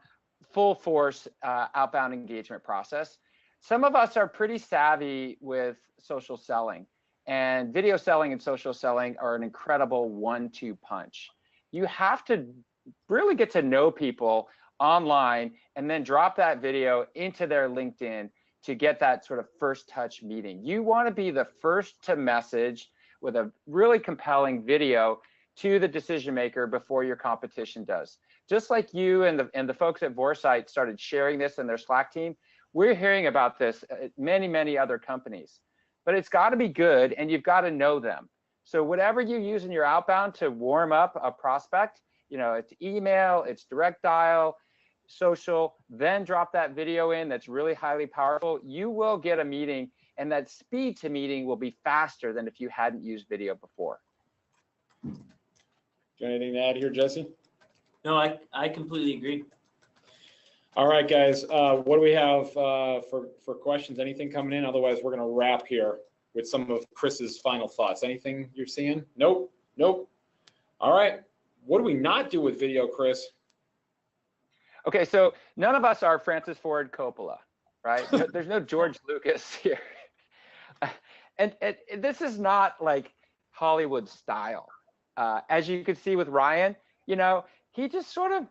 full force outbound engagement process. some of us are pretty savvy with social selling, and video selling and social selling are an incredible 1-2 punch. You have to really get to know people online and then drop that video into their LinkedIn to get that sort of first touch meeting. You want to be the first to message with a really compelling video to the decision maker before your competition does. Just like you and the folks at Vorsight started sharing this in their Slack team, we're hearing about this at many other companies. But it's got to be good, and you've got to know them. So whatever you use in your outbound to warm up a prospect, you know, it's email, it's direct dial, social, then drop that video in that's really highly powerful, you will get a meeting, and that speed to meeting will be faster than if you hadn't used video before. Got anything to add here, Jesse? No, I completely agree. All right, guys, what do we have for questions? Anything coming in? Otherwise, we're going to wrap here with some of Chris's final thoughts. Anything you're seeing? Nope. All right. What do we not do with video, Chris? Okay, so none of us are Francis Ford Coppola, right? There's no George Lucas here. And this is not like Hollywood style. As you can see with Ryan, you know, he just sort of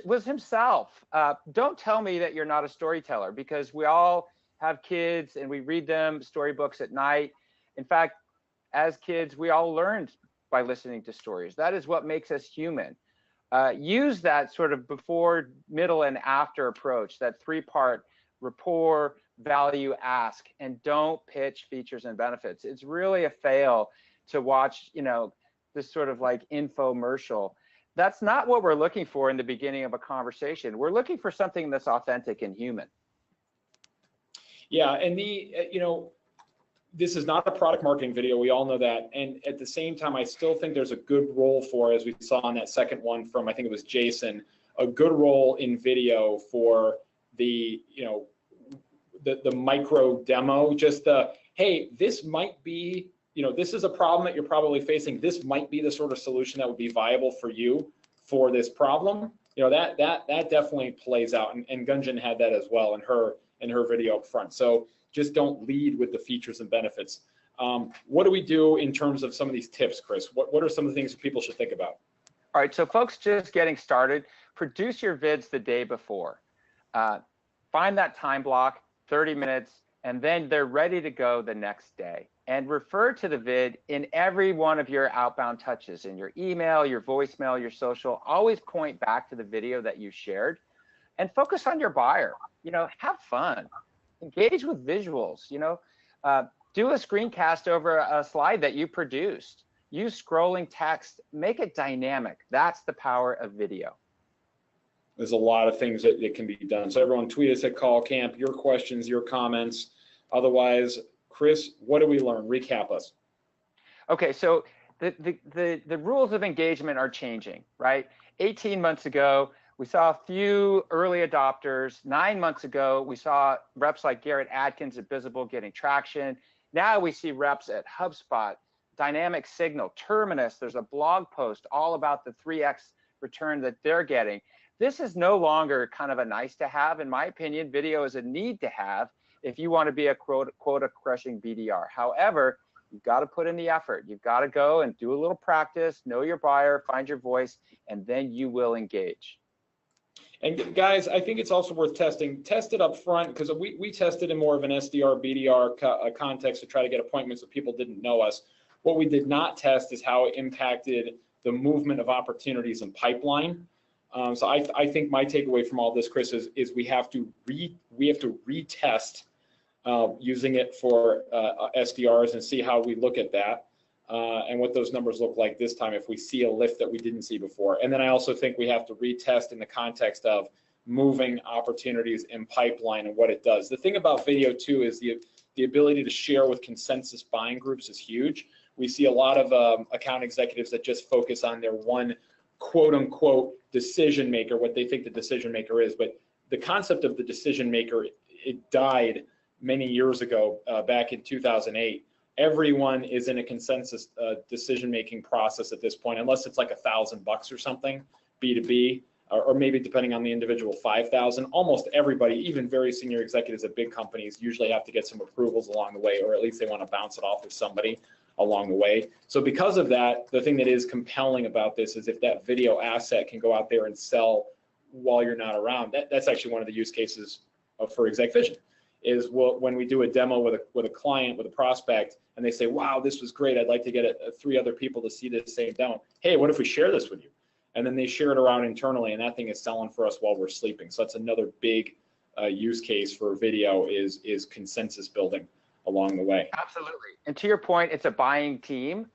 was himself. Don't tell me that you're not a storyteller, because we all have kids and we read them storybooks at night. In fact, as kids, we all learned by listening to stories. That is what makes us human. Use that sort of before, middle, and after approach, that 3-part rapport, value, ask, and don't pitch features and benefits. It's really a fail to watch, you know, this sort of like infomercial. That's not what we're looking for in the beginning of a conversation. We're looking for something that's authentic and human. Yeah, and you know, this is not a product marketing video. We all know that. And at the same time, I still think there's a good role for, as we saw on that second one from, I think it was Jason, a good role in video for the, you know, the micro demo, just the, hey, this might be, you know, this is a problem that you're probably facing. This might be the sort of solution that would be viable for you for this problem. You know, that definitely plays out. And Gunjan had that as well in her video up front. So just don't lead with the features and benefits. What do we do in terms of some of these tips, Chris? What are some of the things people should think about? All right, so folks just getting started, produce your vids the day before. Find that time block, 30 minutes, and then they're ready to go the next day. And refer to the vid in every one of your outbound touches, in your email, your voicemail, your social. Always point back to the video that you shared and focus on your buyer. You know, have fun. Engage with visuals, you know, do a screencast over a slide that you produced. Use scrolling text, make it dynamic. That's the power of video. There's a lot of things that can be done. So everyone tweet us at Call Camp, your questions, your comments. Otherwise, Chris, what do we learn? Recap us. Okay, so the rules of engagement are changing, right? 18 months ago, we saw a few early adopters. 9 months ago, we saw reps like Garrett Adkins at Visible getting traction. Now we see reps at HubSpot, Dynamic Signal, Terminus. There's a blog post all about the 3x return that they're getting. This is no longer kind of a nice to have. In my opinion, video is a need to have if you want to be a quota crushing BDR. However, you've got to put in the effort. You've got to go and do a little practice, know your buyer, find your voice, and then you will engage. And guys, I think it's also worth testing. Test it up front, because we tested in more of an SDR, BDR context to try to get appointments with people didn't know us. What we did not test is how it impacted the movement of opportunities and pipeline. So I think my takeaway from all this, Chris, is we have to retest using it for SDRs and see how we look at that and what those numbers look like this time if we see a lift that we didn't see before. And then I also think we have to retest in the context of moving opportunities in pipeline and what it does. The thing about video too is the ability to share with consensus buying groups is huge. We see a lot of account executives that just focus on their one quote unquote decision maker, what they think the decision maker is. But the concept of the decision maker, it died many years ago, back in 2008. Everyone is in a consensus decision-making process at this point, unless it's like $1,000 or something, B2B. or maybe depending on the individual, 5,000. Almost everybody, even very senior executives at big companies, usually have to get some approvals along the way, or at least they want to bounce it off with somebody along the way. So because of that, the thing that is compelling about this is if that video asset can go out there and sell while you're not around, that's actually one of the use cases for Exec Vision, is when we do a demo with a client, with a prospect, and they say, wow, this was great, I'd like to get 3 other people to see this same demo. Hey, what if we share this with you? And then they share it around internally, and that thing is selling for us while we're sleeping. So that's another big use case for video is consensus building along the way. Absolutely. And to your point, it's a buying team.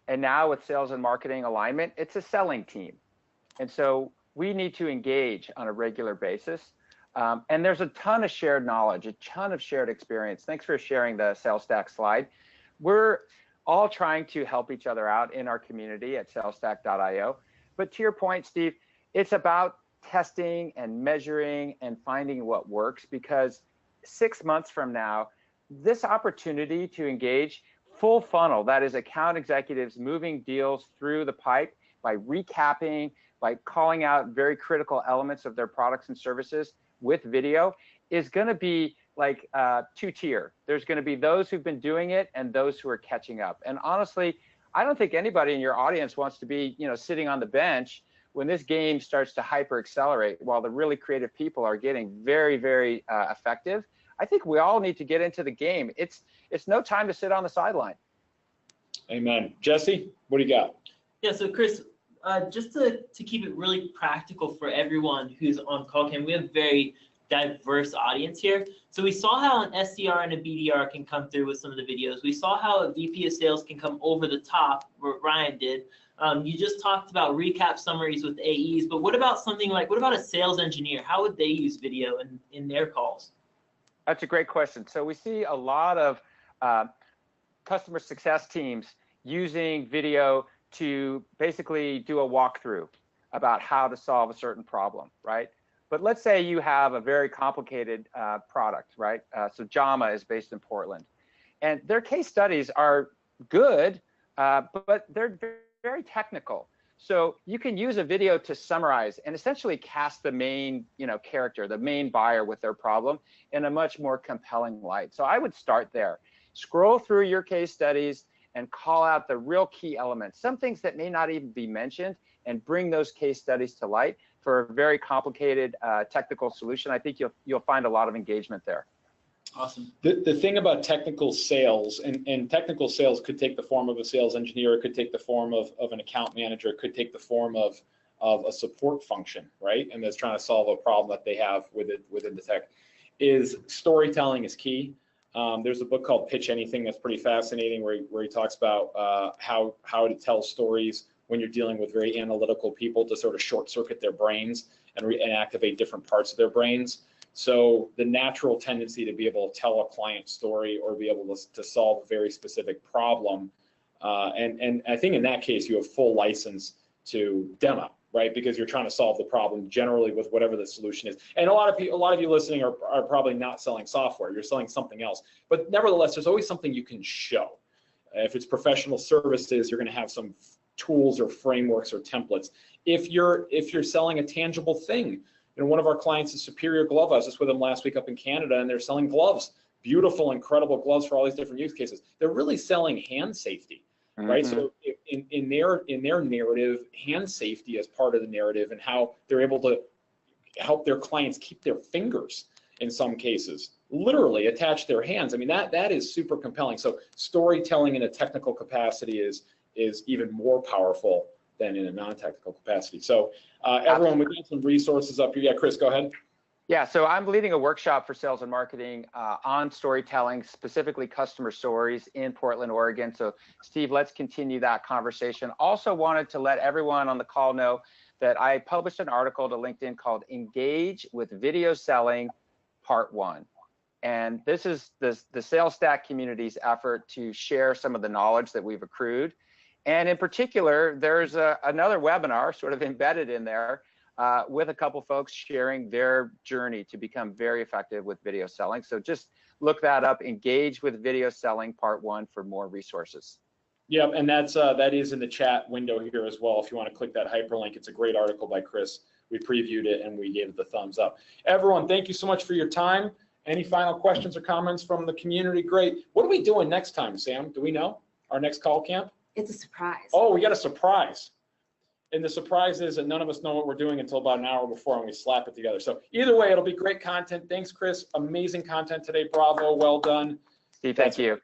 And now with sales and marketing alignment, it's a selling team. And so we need to engage on a regular basis. And there's a ton of shared knowledge, a ton of shared experience. Thanks for sharing the SalesStack slide. We're all trying to help each other out in our community at salesstack.io. But to your point, Steve, it's about testing and measuring and finding what works, because 6 months from now, this opportunity to engage full funnel, that is account executives moving deals through the pipe by recapping, by calling out very critical elements of their products and services with video, is going to be like 2-tier. There's going to be those who've been doing it and those who are catching up. And honestly, I don't think anybody in your audience wants to be, sitting on the bench when this game starts to hyper accelerate while the really creative people are getting very, very effective. I think we all need to get into the game. It's no time to sit on the sideline. Amen. Jesse, what do you got? Yeah, so Chris, just to keep it really practical for everyone who's on call cam, we have very diverse audience here. So we saw how an SDR and a BDR can come through with some of the videos. We saw how a VP of sales can come over the top, what Ryan did. You just talked about recap summaries with AEs, but what about a sales engineer? How would they use video in their calls? That's a great question. So we see a lot of customer success teams using video to basically do a walkthrough about how to solve a certain problem, right? But let's say you have a very complicated product, right? So JAMA is based in Portland, and their case studies are good, but they're very technical. So you can use a video to summarize and essentially cast the main, character, the main buyer with their problem in a much more compelling light. So I would start there. Scroll through your case studies and call out the real key elements, some things that may not even be mentioned, and bring those case studies to light for a very complicated technical solution. I think you'll find a lot of engagement there. Awesome. The thing about technical sales, and technical sales could take the form of a sales engineer, it could take the form of an account manager, it could take the form of a support function, right? And that's trying to solve a problem that they have within the tech. Is storytelling is key. There's a book called Pitch Anything that's pretty fascinating, where he talks about how to tell stories when you're dealing with very analytical people, to sort of short circuit their brains and activate different parts of their brains. So the natural tendency to be able to tell a client story or be able to solve a very specific problem, and I think in that case you have full license to demo, right? Because you're trying to solve the problem generally with whatever the solution is. And a lot of you listening are probably not selling software. You're selling something else. But nevertheless, there's always something you can show. If it's professional services, you're going to have some tools or frameworks or templates. If you're selling a tangible thing, one of our clients is Superior Glove. I was just with them last week up in Canada, and they're selling gloves, beautiful, incredible gloves for all these different use cases. They're really selling hand safety, right? So in their narrative, hand safety is part of the narrative, and how they're able to help their clients keep their fingers, in some cases, literally attach their hands. I mean, that is super compelling. So storytelling in a technical capacity is even more powerful than in a non-technical capacity. So everyone, we've got some resources up here. Yeah, Chris, go ahead. Yeah, so I'm leading a workshop for sales and marketing on storytelling, specifically customer stories, in Portland, Oregon. So Steve, let's continue that conversation. Also wanted to let everyone on the call know that I published an article to LinkedIn called Engage with Video Selling Part 1. And this is the SalesStack community's effort to share some of the knowledge that we've accrued. And in particular, there's another webinar sort of embedded in there with a couple folks sharing their journey to become very effective with video selling. So just look that up, Engage with Video Selling Part 1 for more resources. Yeah, and that is in the chat window here as well. If you want to click that hyperlink, it's a great article by Chris we previewed it and we gave it the thumbs up. Everyone, thank you so much for your time. Any final questions or comments from the community? Great. What are we doing next time, Sam? Do we know our next call camp? It's a surprise. Oh, we got a surprise. And the surprise is that none of us know what we're doing until about an hour before and we slap it together. So either way, it'll be great content. Thanks, Chris. Amazing content today. Bravo. Well done. Steve, thank you.